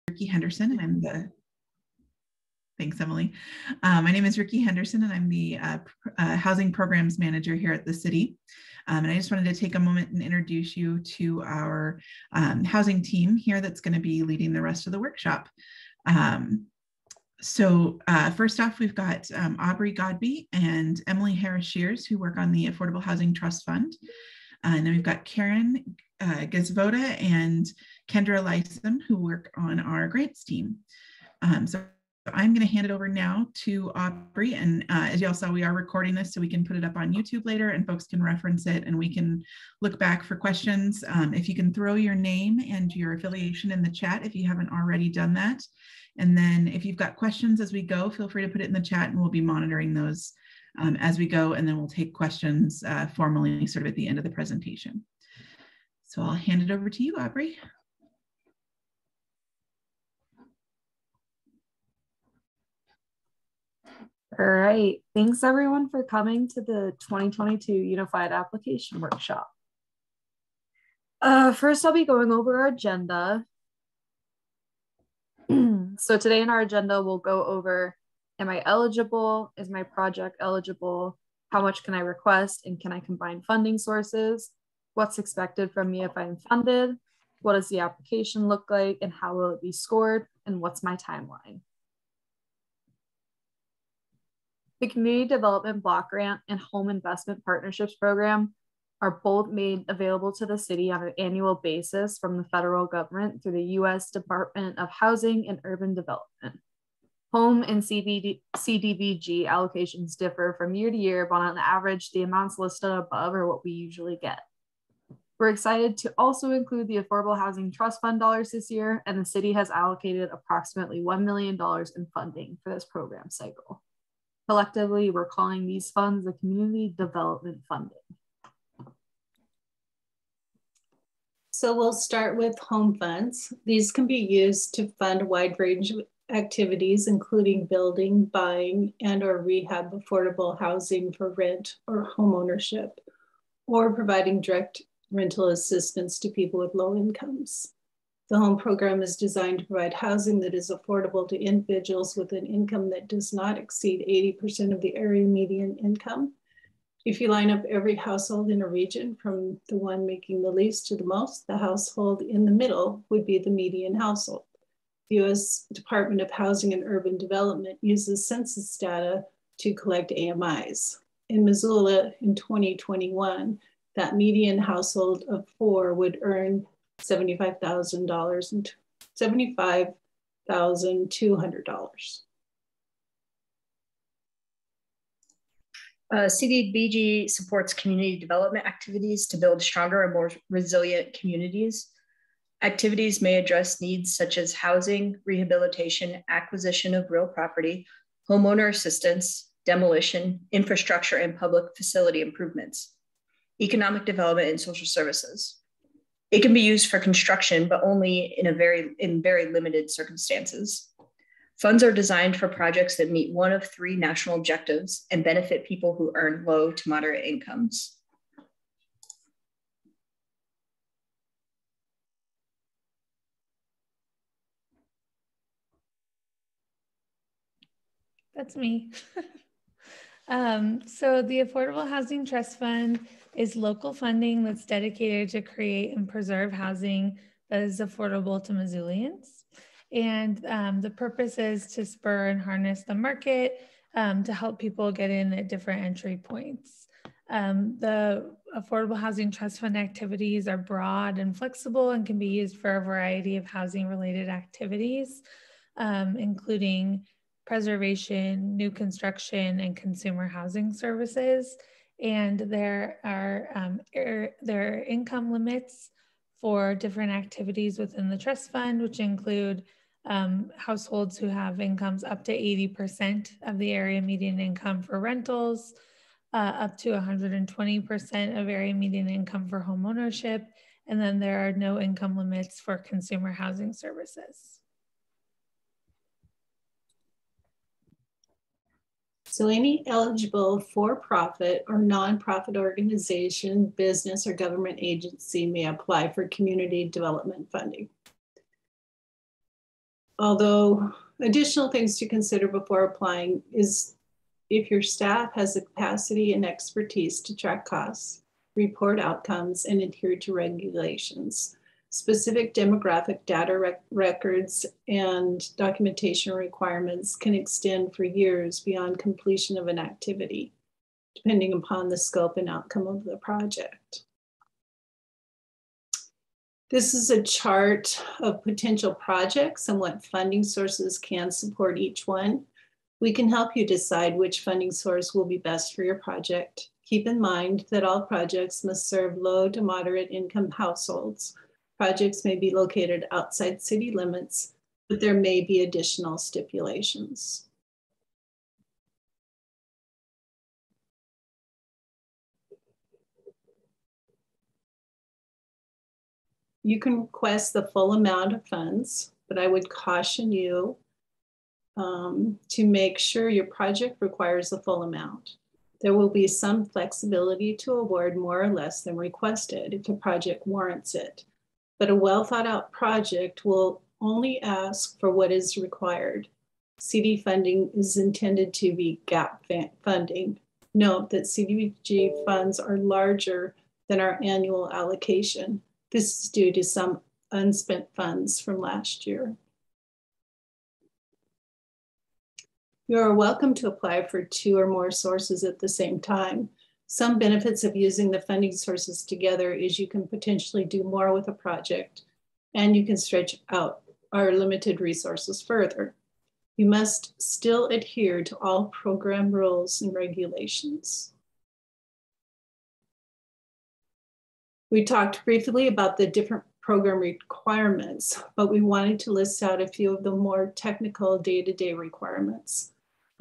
Ricky Henderson, and I'm the Thanks, Emily. My name is Ricky Henderson, and I'm the Housing Programs Manager here at the city. And I just wanted to take a moment and introduce you to our housing team here that's going to be leading the rest of the workshop. First off, we've got Aubrey Godby and Emily Harris-Shears, who work on the Affordable Housing Trust Fund. And then we've got Karen Gazvoda and Kendra Lysom, who work on our grants team. So I'm going to hand it over now to Aubrey. And as y'all saw, we are recording this so we can put it up on YouTube later and folks can reference it and we can look back for questions. If you can throw your name and your affiliation in the chat if you haven't already done that. And then if you've got questions as we go, feel free to put it in the chat and we'll be monitoring those as we go. And then we'll take questions formally sort of at the end of the presentation. So I'll hand it over to you, Aubrey. All right, thanks everyone for coming to the 2022 Unified Application Workshop. First, I'll be going over our agenda. So today in our agenda, we'll go over, am I eligible? Is my project eligible? How much can I request? And can I combine funding sources? What's expected from me if I'm funded? What does the application look like? And how will it be scored? And what's my timeline? The Community Development Block Grant and Home Investment Partnerships Program are both made available to the city on an annual basis from the federal government through the U.S. Department of Housing and Urban Development. Home and Cdbg allocations differ from year to year, but on average, the amounts listed above are what we usually get. We're excited to also include the Affordable Housing Trust Fund dollars this year, and the city has allocated approximately $1 million in funding for this program cycle. Collectively, we're calling these funds the Community Development Funding. So we'll start with home funds. These can be used to fund a wide range of activities, including building, buying, and or rehab affordable housing for rent or home ownership, or providing direct rental assistance to people with low incomes. The home program is designed to provide housing that is affordable to individuals with an income that does not exceed 80% of the area median income. If you line up every household in a region from the one making the least to the most, the household in the middle would be the median household. The U.S. Department of Housing and Urban Development uses census data to collect AMIs. In Missoula in 2021, that median household of 4 would earn $75,200. Cdbg supports community development activities to build stronger and more resilient communities. Activities may address needs such as housing, rehabilitation, acquisition of real property, homeowner assistance, demolition, infrastructure, and public facility improvements, economic development, and social services. It can be used for construction, but only in very limited circumstances. Funds are designed for projects that meet one of 3 national objectives and benefit people who earn low to moderate incomes. That's me. So the Affordable Housing Trust Fund is local funding that's dedicated to create and preserve housing that is affordable to Missoulians. And the purpose is to spur and harness the market to help people get in at different entry points. The Affordable Housing Trust Fund activities are broad and flexible and can be used for a variety of housing related activities, including preservation, new construction, and consumer housing services. And there are income limits for different activities within the trust fund, which include households who have incomes up to 80% of the area median income for rentals, up to 120% of area median income for home ownership, and then there are no income limits for consumer housing services. So any eligible for-profit or nonprofit organization, business, or government agency may apply for community development funding. although additional things to consider before applying is if your staff has the capacity and expertise to track costs, report outcomes, and adhere to regulations. Specific demographic data records and documentation requirements can extend for years beyond completion of an activity, depending upon the scope and outcome of the project. This is a chart of potential projects and what funding sources can support each one. We can help you decide which funding source will be best for your project. Keep in mind that all projects must serve low to moderate income households. Projects may be located outside city limits, but there may be additional stipulations. You can request the full amount of funds, but I would caution you to make sure your project requires the full amount. There will be some flexibility to award more or less than requested if the project warrants it, but a well thought out project will only ask for what is required. CD funding is intended to be gap funding. Note that Cdbg funds are larger than our annual allocation. This is due to some unspent funds from last year. You are welcome to apply for 2 or more sources at the same time. Some benefits of using the funding sources together is you can potentially do more with a project and you can stretch out our limited resources further. You must still adhere to all program rules and regulations. We talked briefly about the different program requirements, but we wanted to list out a few of the more technical day-to-day requirements.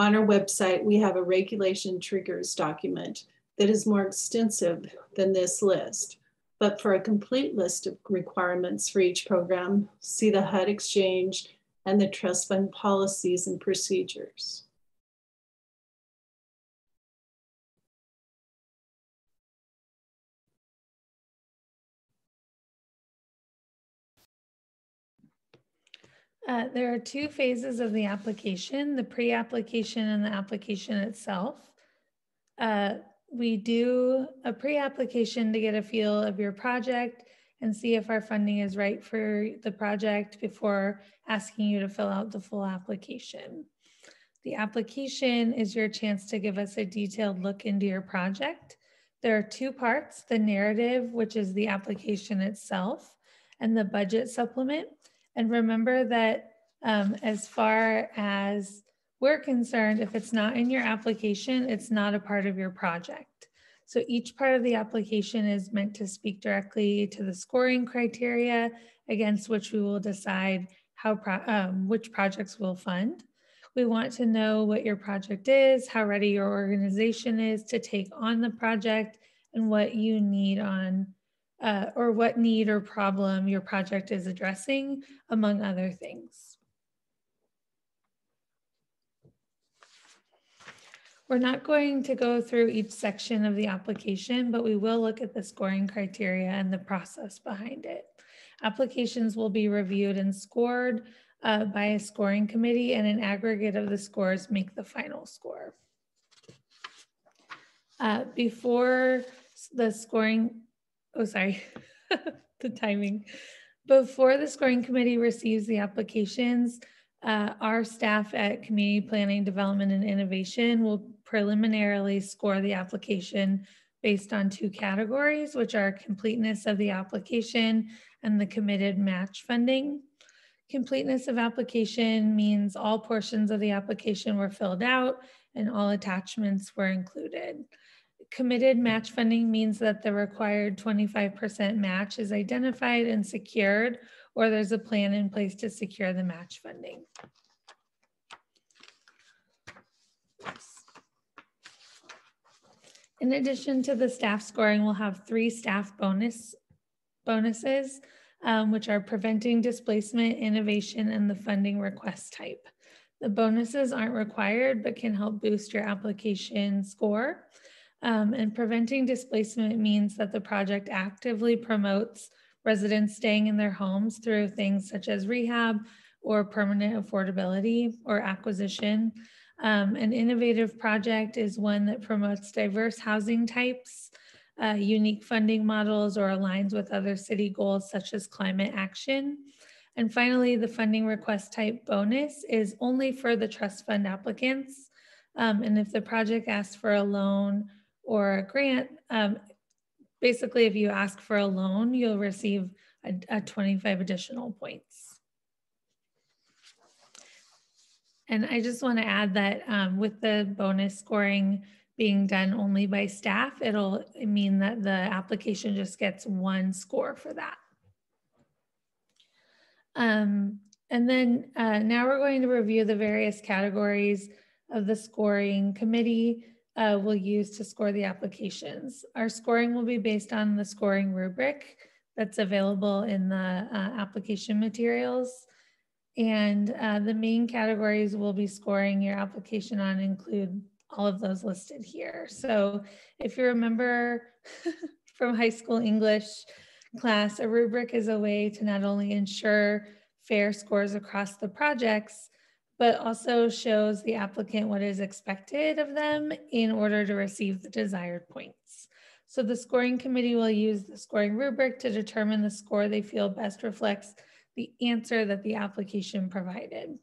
On our website, we have a regulation triggers document that is more extensive than this list. But for a complete list of requirements for each program, see the HUD exchange and the trust fund policies and procedures. There are 2 phases of the application, the pre-application and the application itself. We do a pre-application to get a feel of your project and see if our funding is right for the project before asking you to fill out the full application. The application is your chance to give us a detailed look into your project. There are 2 parts, the narrative, which is the application itself, and the budget supplement. And remember that as far as we're concerned, if it's not in your application, it's not a part of your project. So each part of the application is meant to speak directly to the scoring criteria against which we will decide how which projects we'll fund. We want to know what your project is, how ready your organization is to take on the project, and what you need on or what need or problem your project is addressing, among other things. We're not going to go through each section of the application, but we will look at the scoring criteria and the process behind it. Applications will be reviewed and scored by a scoring committee, and an aggregate of the scores make the final score. Before the scoring, the timing. Before the scoring committee receives the applications, our staff at Community Planning, Development, and Innovation will preliminarily score the application based on 2 categories, which are completeness of the application and the committed match funding. Completeness of application means all portions of the application were filled out and all attachments were included. Committed match funding means that the required 25% match is identified and secured, or there's a plan in place to secure the match funding. In addition to the staff scoring, we'll have 3 staff bonuses, which are preventing displacement, innovation, and the funding request type. The bonuses aren't required, but can help boost your application score. And preventing displacement means that the project actively promotes residents staying in their homes through things such as rehab or permanent affordability or acquisition. An innovative project is one that promotes diverse housing types, unique funding models, or aligns with other city goals such as climate action. And finally, the funding request type bonus is only for the trust fund applicants. And if the project asks for a loan or a grant, basically if you ask for a loan, you'll receive a 25 additional points. And I just want to add that with the bonus scoring being done only by staff, it'll mean that the application just gets 1 score for that. And then now we're going to review the various categories of the scoring committee will use to score the applications. Our scoring will be based on the scoring rubric that's available in the application materials. And the main categories we'll be scoring your application on include all of those listed here. So if you remember from high school English class, a rubric is a way to not only ensure fair scores across the projects, but also shows the applicant what is expected of them in order to receive the desired points. So the scoring committee will use the scoring rubric to determine the score they feel best reflects the answer that the application provided.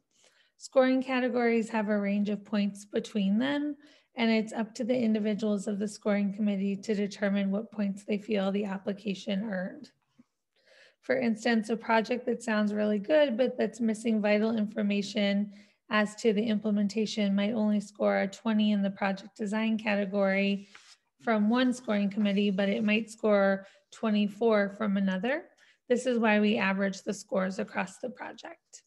Scoring categories have a range of points between them, and it's up to the individuals of the scoring committee to determine what points they feel the application earned. For instance, a project that sounds really good, but that's missing vital information as to the implementation might only score a 20 in the project design category from one scoring committee, but it might score 24 from another. This is why we average the scores across the project.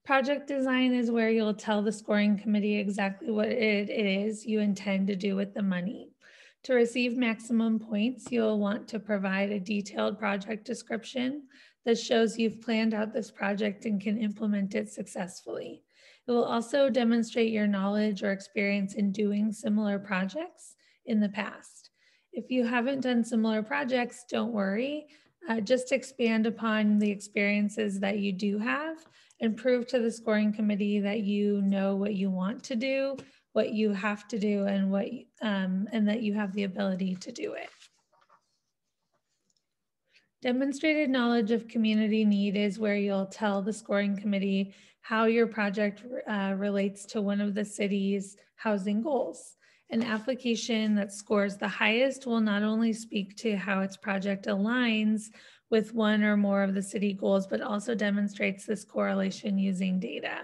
Project design is where you'll tell the scoring committee exactly what it is you intend to do with the money. To receive maximum points, you'll want to provide a detailed project description that shows you've planned out this project and can implement it successfully. It will also demonstrate your knowledge or experience in doing similar projects in the past. If you haven't done similar projects, don't worry. Just expand upon the experiences that you do have and prove to the scoring committee that you know what you want to do, what you have to do, and that you have the ability to do it. Demonstrated knowledge of community need is where you'll tell the scoring committee how your project relates to one of the city's housing goals. An application that scores the highest will not only speak to how its project aligns with one or more of the city goals, but also demonstrates this correlation using data.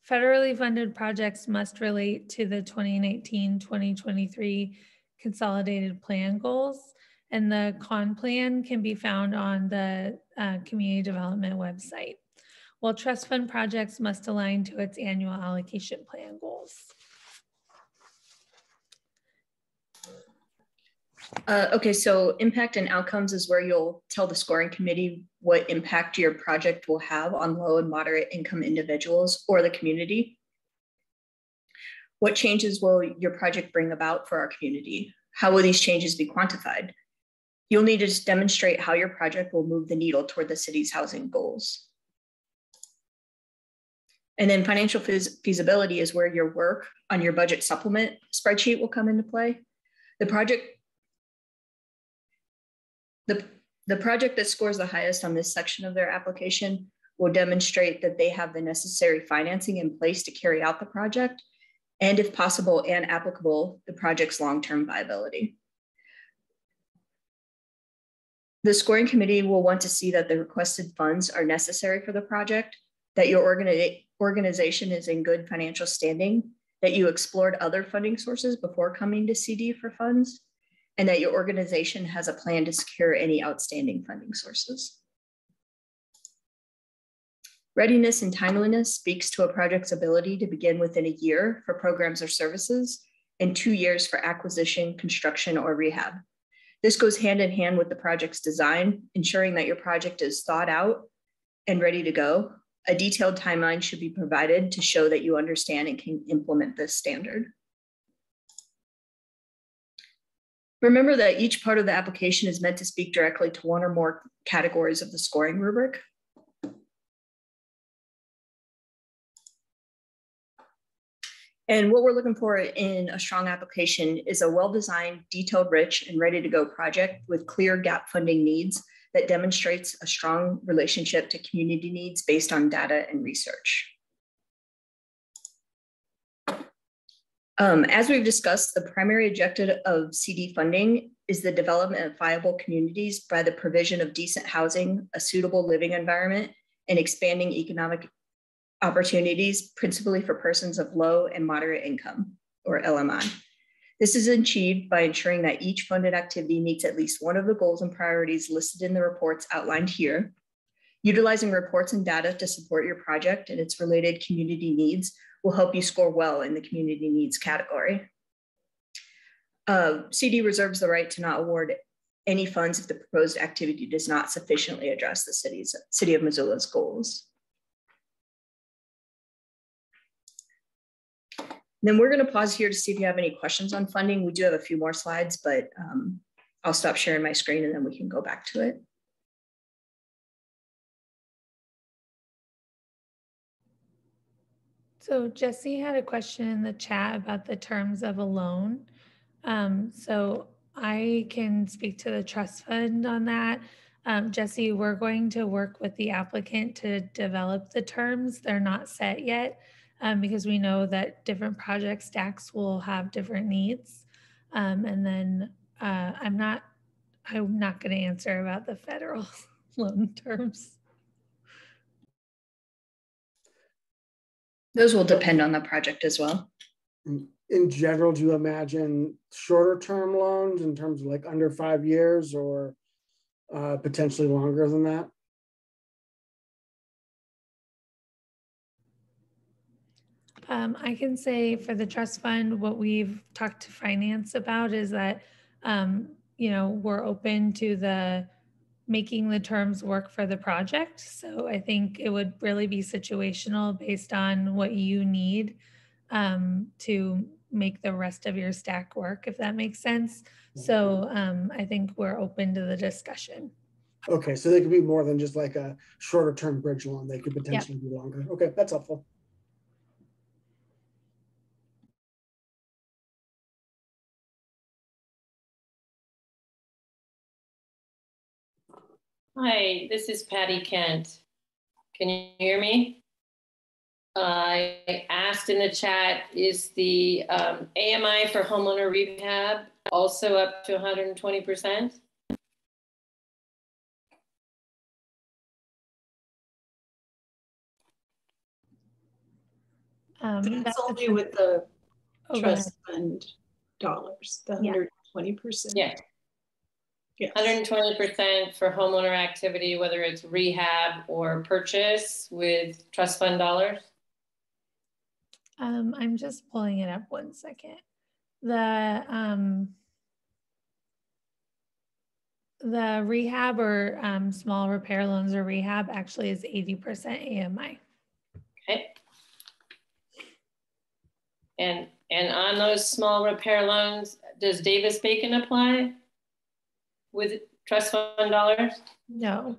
Federally funded projects must relate to the 2019-2023 Consolidated Plan goals, and the CON plan can be found on the Community Development website, while trust fund projects must align to its annual allocation plan goals. Okay, so impact and outcomes is where you'll tell the scoring committee what impact your project will have on low and moderate income individuals or the community. What changes will your project bring about for our community? How will these changes be quantified? You'll need to demonstrate how your project will move the needle toward the city's housing goals. And then financial feasibility is where your work on your budget supplement spreadsheet will come into play. The project that scores the highest on this section of their application will demonstrate that they have the necessary financing in place to carry out the project, and if possible and applicable, the project's long-term viability. The scoring committee will want to see that the requested funds are necessary for the project, that your organization is in good financial standing, that you explored other funding sources before coming to CD for funds, and that your organization has a plan to secure any outstanding funding sources. Readiness and timeliness speaks to a project's ability to begin within a year for programs or services and 2 years for acquisition, construction, or rehab. This goes hand in hand with the project's design, ensuring that your project is thought out and ready to go. A detailed timeline should be provided to show that you understand and can implement this standard. Remember that each part of the application is meant to speak directly to one or more categories of the scoring rubric. And what we're looking for in a strong application is a well-designed, detailed, rich, and ready-to-go project with clear gap funding needs that demonstrates a strong relationship to community needs based on data and research. As we've discussed, the primary objective of CD funding is the development of viable communities by the provision of decent housing, a suitable living environment, and expanding economic opportunities, principally for persons of low and moderate income, or LMI. This is achieved by ensuring that each funded activity meets at least one of the goals and priorities listed in the reports outlined here. Utilizing reports and data to support your project and its related community needs will help you score well in the community needs category. CD reserves the right to not award any funds if the proposed activity does not sufficiently address the City of Missoula's goals. Then we're going to pause here to see if you have any questions on funding. We do have a few more slides, but I'll stop sharing my screen and then we can go back to it. So Jesse had a question in the chat about the terms of a loan. So I can speak to the trust fund on that. Jesse, we're going to work with the applicant to develop the terms. They're not set yet. Because we know that different project stacks will have different needs. And then I'm not going to answer about the federal loan terms. Those will depend on the project as well. In general, do you imagine shorter term loans in terms of like under 5 years or potentially longer than that? I can say for the trust fund, what we've talked to finance about is that, you know, we're open to making the terms work for the project. So I think it would really be situational based on what you need to make the rest of your stack work, if that makes sense. So I think we're open to the discussion. Okay, so they could be more than just like a shorter term bridge loan. They could potentially be longer. Okay, that's helpful. Hi, this is Patty Kent. Can you hear me? I asked in the chat, is the AMI for homeowner rehab also up to 120%? That's only with the trust fund dollars, the 120%. Yeah. Yes. 120% for homeowner activity, whether it's rehab or purchase with trust fund dollars? I'm just pulling it up 1 second. The rehab or small repair loans or rehab actually is 80% AMI. Okay. And on those small repair loans, does Davis-Bacon apply with trust fund dollars? No.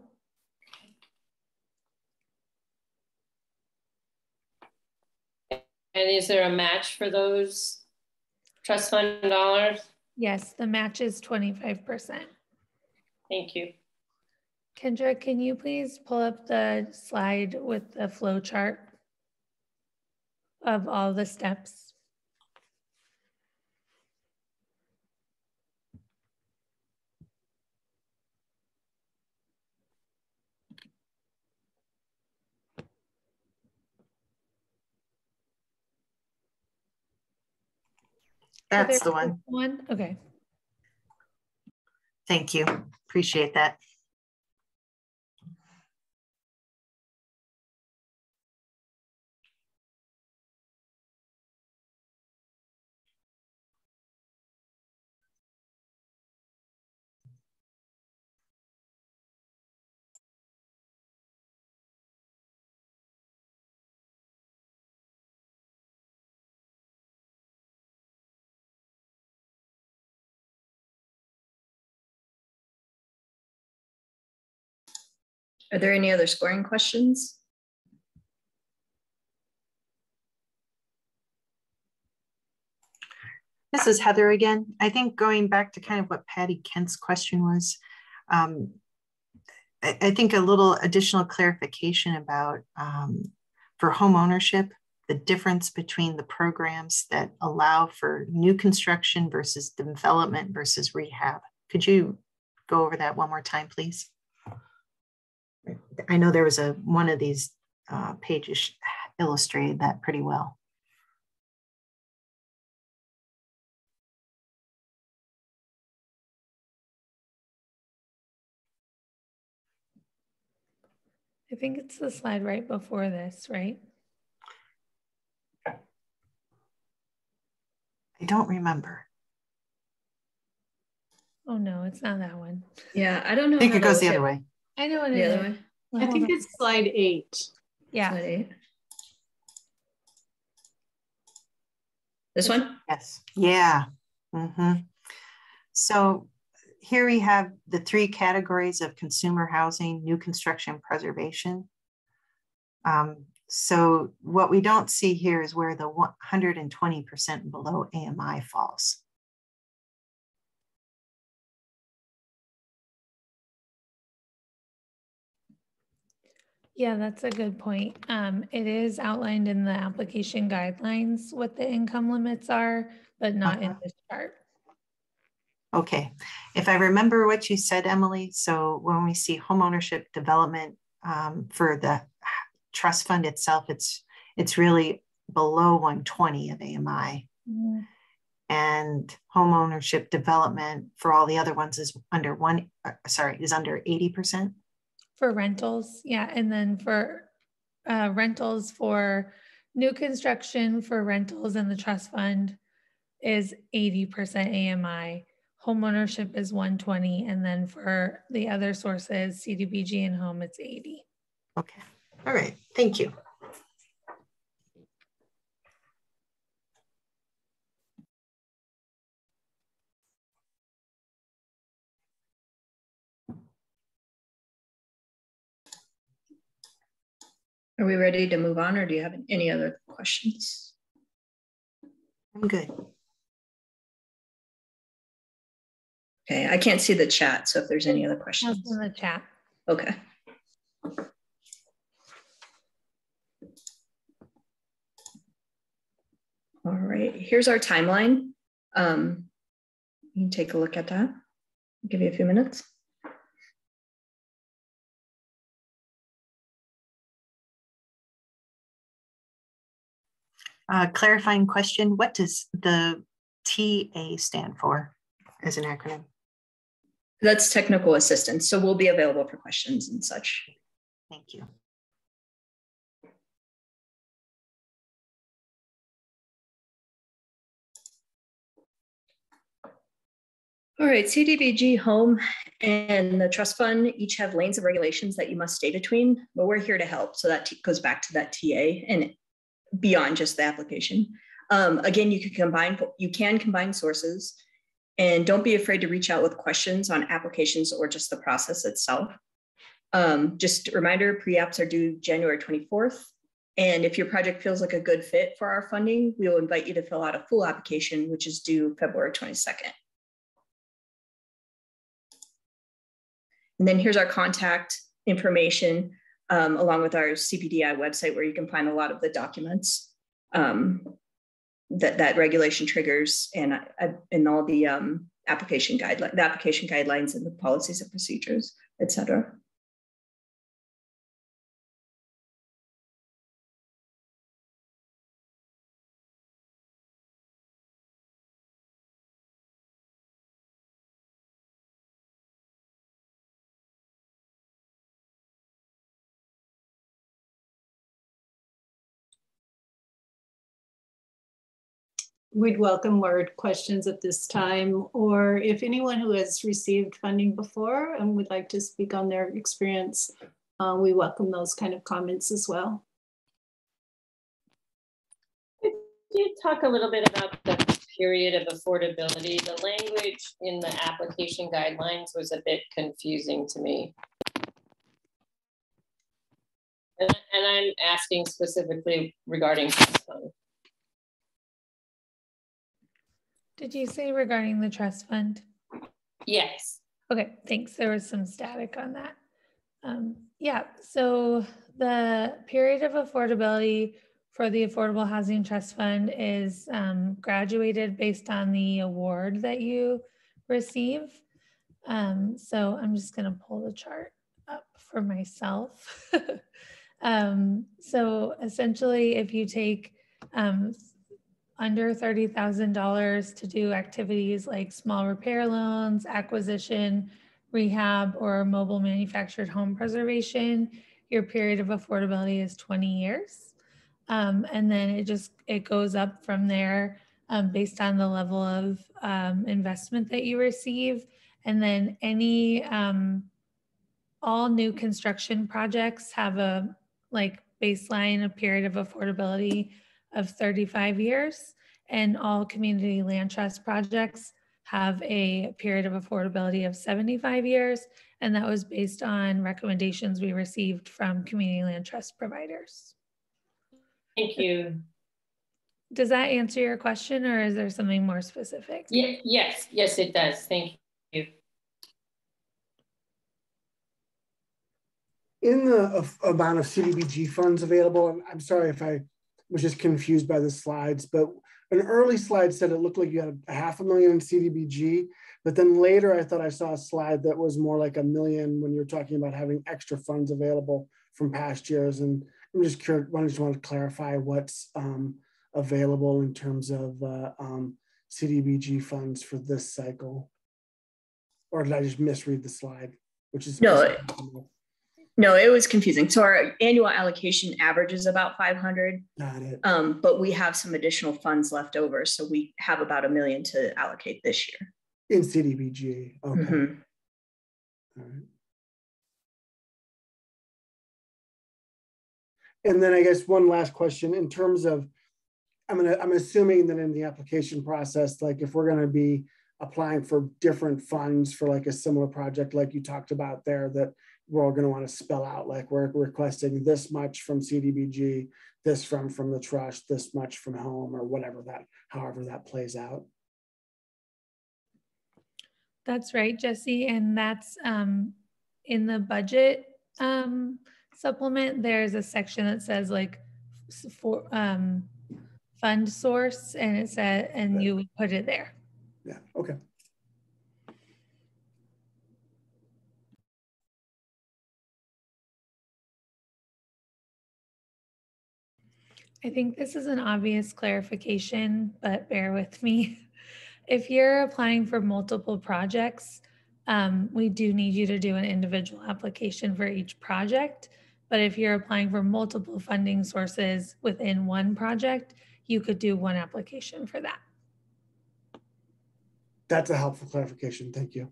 And is there a match for those trust fund dollars? Yes, the match is 25%. Thank you. Kendra, can you please pull up the slide with the flow chart of all the steps? That's the one. Okay. Thank you. Appreciate that. Are there any other scoring questions? This is Heather again. I think going back to kind of what Patty Kent's question was, I think a little additional clarification about for home ownership, the difference between the programs that allow for new construction versus development versus rehab. Could you go over that one more time, please? I know there was one of these pages illustrated that pretty well. I think it's the slide right before this, right? I don't remember. Oh no, it's not that one. Yeah, I don't know. I think it goes the other way. I know what The other way. Well, I think it's slide 8. Yeah. Slide 8. This one? Yes. Yeah. Mm-hmm. So here we have the 3 categories of consumer housing, new construction, preservation. So what we don't see here is where the 120% below AMI falls. Yeah, that's a good point. It is outlined in the application guidelines what the income limits are, but not in this chart. Okay, if I remember what you said, Emily, so when we see homeownership development for the trust fund itself, it's really below 120 of AMI. Mm-hmm. And homeownership development for all the other ones is under 80%. For rentals, yeah, and then for rentals for new construction for rentals in the trust fund is 80% AMI. Homeownership is 120, and then for the other sources, CDBG and home, it's 80. Okay, all right, thank you. Are we ready to move on, or do you have any other questions? I'm good. Okay, I can't see the chat, so if there's any other questions. In the chat. Okay. All right, here's our timeline. You can take a look at that. I'll give you a few minutes. Clarifying question, what does the TA stand for as an acronym? That's technical assistance, so we'll be available for questions and such. Thank you. All right, CDBG, home, and the trust fund each have lanes of regulations that you must stay between, but we're here to help. So that goes back to that TA and beyond just the application. Again, you can combine sources, and don't be afraid to reach out with questions on applications or just the process itself. Just a reminder, pre-apps are due January 24th. And if your project feels like a good fit for our funding, we will invite you to fill out a full application, which is due February 22nd. And then here's our contact information, along with our CPDI website, where you can find a lot of the documents that regulation triggers, and all the application guidelines and the policies and procedures, et cetera. We'd welcome more questions at this time, or if anyone who has received funding before and would like to speak on their experience, we welcome those kind of comments as well. Could you talk a little bit about the period of affordability? The language in the application guidelines was a bit confusing to me. And I'm asking specifically regarding trust fund. Did you say regarding the trust fund? Yes. Okay, thanks. There was some static on that. Yeah, so the period of affordability for the Affordable Housing Trust Fund is graduated based on the award that you receive. So I'm just going to pull the chart up for myself. So essentially, if you take under $30,000 to do activities like small repair loans, acquisition, rehab, or mobile manufactured home preservation, your period of affordability is 20 years. And then it goes up from there based on the level of investment that you receive. And then all new construction projects have a baseline, a period of affordability of 35 years, and all community land trust projects have a period of affordability of 75 years. And that was based on recommendations we received from community land trust providers. Thank you. Does that answer your question, or is there something more specific? Yeah, yes, it does. Thank you. In the amount of CDBG funds available, I'm sorry if I was just confused by the slides, but an early slide said it looked like you had $500,000 in CDBG, but then later I thought I saw a slide that was more like $1 million when you're talking about having extra funds available from past years. And I'm just curious, I just want to clarify what's available in terms of CDBG funds for this cycle. Or did I just misread the slide? Which is No, it was confusing. So our annual allocation average is about 500. Got it. But we have some additional funds left over. So we have about $1 million to allocate this year. In CDBG, okay. Mm-hmm. All right. And then I guess one last question in terms of, I'm assuming that in the application process, like if we're going to be applying for different funds for like a similar project, like you talked about there, that we're all going to want to spell out, like we're requesting this much from CDBG, this from the trust, this much from home, or whatever that, however that plays out. That's right, Jesse. And that's in the budget supplement, there's a section that says like for fund source, and it said, and you would put it there. Yeah, okay. I think this is an obvious clarification, but bear with me. If you're applying for multiple projects, we do need you to do an individual application for each project. But if you're applying for multiple funding sources within one project, you could do one application for that. That's a helpful clarification. Thank you.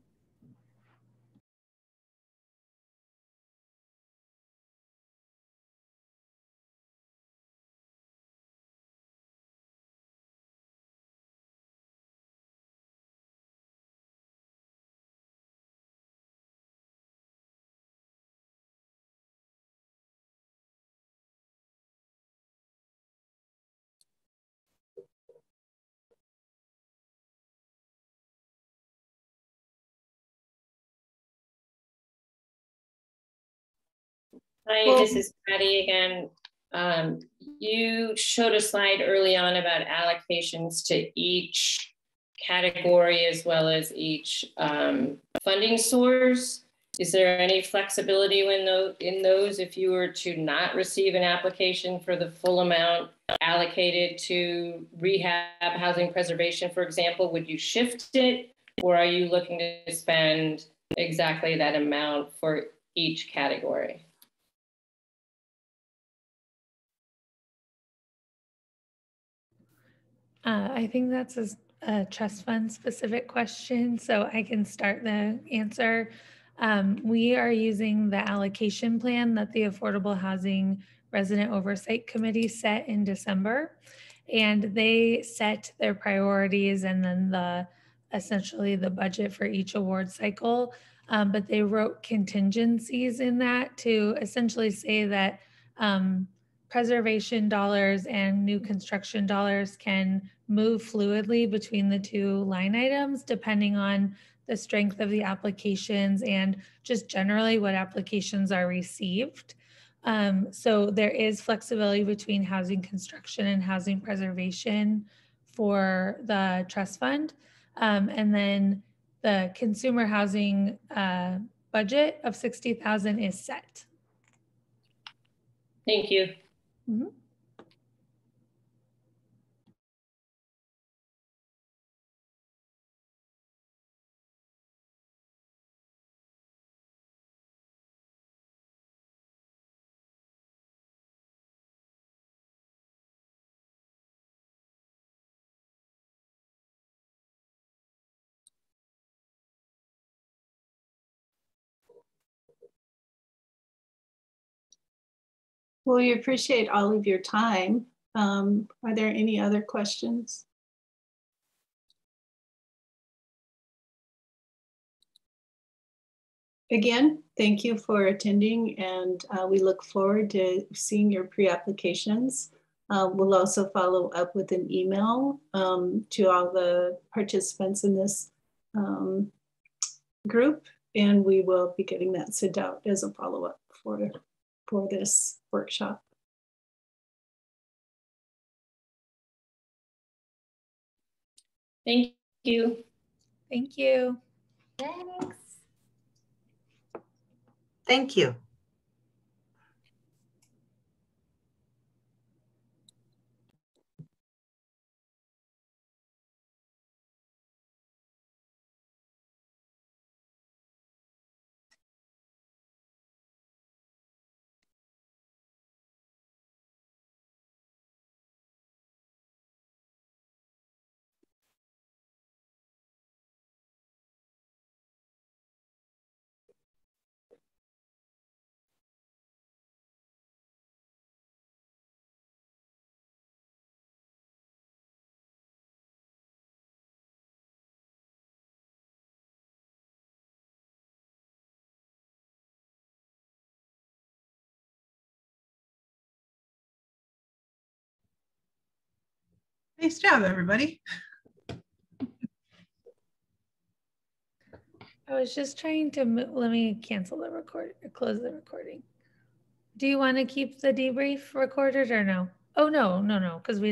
Hi, this is Patty again. You showed a slide early on about allocations to each category as well as each funding source. Is there any flexibility in those if you were to not receive an application for the full amount allocated to rehab, housing preservation, for example? Would you shift it, or are you looking to spend exactly that amount for each category? I think that's a trust fund specific question, so I can start the answer. We are using the allocation plan that the Affordable Housing Resident Oversight Committee set in December, and they set their priorities and then essentially the budget for each award cycle. But they wrote contingencies in that to essentially say that preservation dollars and new construction dollars can move fluidly between the two line items depending on the strength of the applications and just generally what applications are received. So there is flexibility between housing construction and housing preservation for the trust fund. And then the consumer housing budget of $60,000 is set. Thank you. Mm-hmm. Well, we appreciate all of your time. Are there any other questions? Again, thank you for attending, and we look forward to seeing your pre-applications. We'll also follow up with an email to all the participants in this group, and we will be getting that sent out as a follow-up for this workshop. Thank you. Thank you. Thanks. Thank you. Nice job, everybody. I was just trying to let me cancel the record or close the recording. Do you want to keep the debrief recorded or no? Oh, no, because we